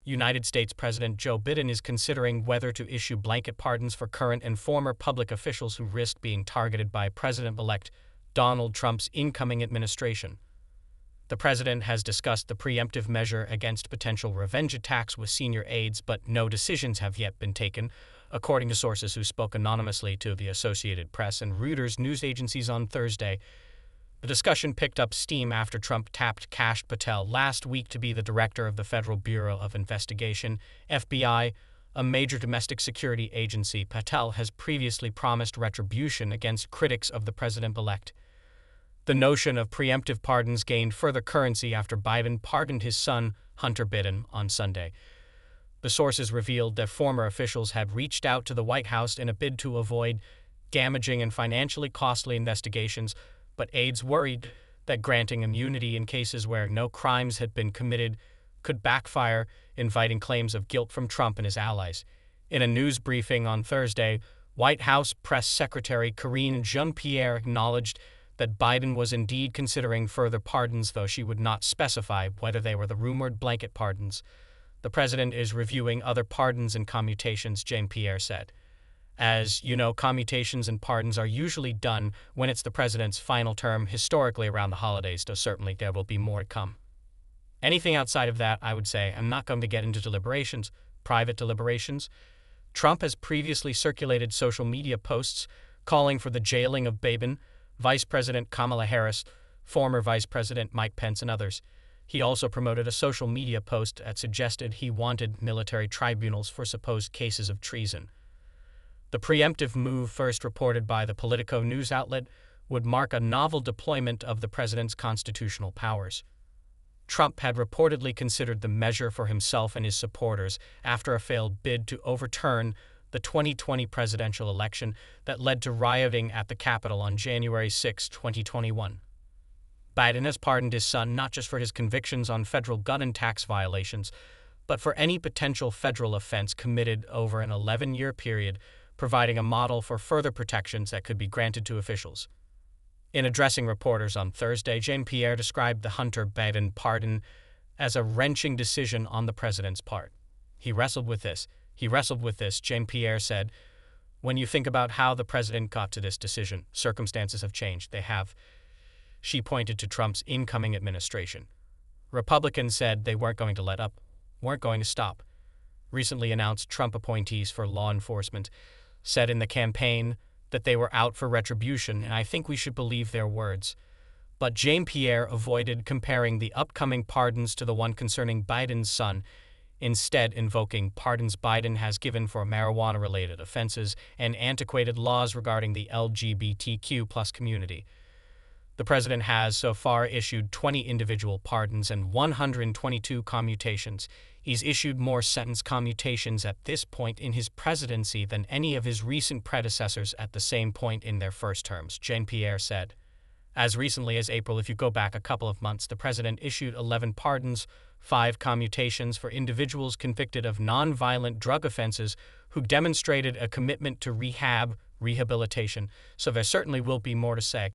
United States President Joe Biden is considering whether to issue blanket pardons for current and former public officials who risk being targeted by President-elect Donald Trump's incoming administration. The president has discussed the preemptive measure against potential revenge attacks with senior aides, but no decisions have yet been taken, according to sources who spoke anonymously to the Associated Press and Reuters news agencies on Thursday. The discussion picked up steam after Trump tapped Kash Patel last week to be the director of the Federal Bureau of Investigation, FBI, a major domestic security agency. Patel has previously promised retribution against critics of the president-elect. The notion of preemptive pardons gained further currency after Biden pardoned his son, Hunter Biden, on Sunday. The sources revealed that former officials had reached out to the White House in a bid to avoid damaging and financially costly investigations, but aides worried that granting immunity in cases where no crimes had been committed could backfire, inviting claims of guilt from Trump and his allies. In a news briefing on Thursday, White House Press Secretary Karine Jean-Pierre acknowledged that Biden was indeed considering further pardons, though she would not specify whether they were the rumored blanket pardons. The president is reviewing other pardons and commutations, Jean-Pierre said. As you know, commutations and pardons are usually done when it's the president's final term, historically around the holidays, though certainly there will be more to come. Anything outside of that, I would say, I'm not going to get into deliberations, private deliberations. Trump has previously circulated social media posts calling for the jailing of Biden, Vice President Kamala Harris, former Vice President Mike Pence, and others. He also promoted a social media post that suggested he wanted military tribunals for supposed cases of treason. The preemptive move, first reported by the Politico news outlet, would mark a novel deployment of the president's constitutional powers. Trump had reportedly considered the measure for himself and his supporters after a failed bid to overturn the 2020 presidential election that led to rioting at the Capitol on January 6, 2021. Biden has pardoned his son not just for his convictions on federal gun and tax violations, but for any potential federal offense committed over an 11-year period, providing a model for further protections that could be granted to officials. In addressing reporters on Thursday, Jean-Pierre described the Hunter Biden pardon as a wrenching decision on the president's part. He wrestled with this, Jean-Pierre said. When you think about how the president got to this decision, circumstances have changed. They have. She pointed to Trump's incoming administration. Republicans said they weren't going to let up, weren't going to stop. Recently announced Trump appointees for law enforcement said in the campaign that they were out for retribution, and I think we should believe their words. But Jean-Pierre avoided comparing the upcoming pardons to the one concerning Biden's son, instead invoking pardons Biden has given for marijuana-related offenses and antiquated laws regarding the LGBTQ+ community. The president has so far issued 20 individual pardons and 122 commutations. He's issued more sentence commutations at this point in his presidency than any of his recent predecessors at the same point in their first terms, Jean-Pierre said. As recently as April, if you go back a couple of months, the president issued 11 pardons, 5 commutations for individuals convicted of nonviolent drug offenses who demonstrated a commitment to rehabilitation, so there certainly will be more to say.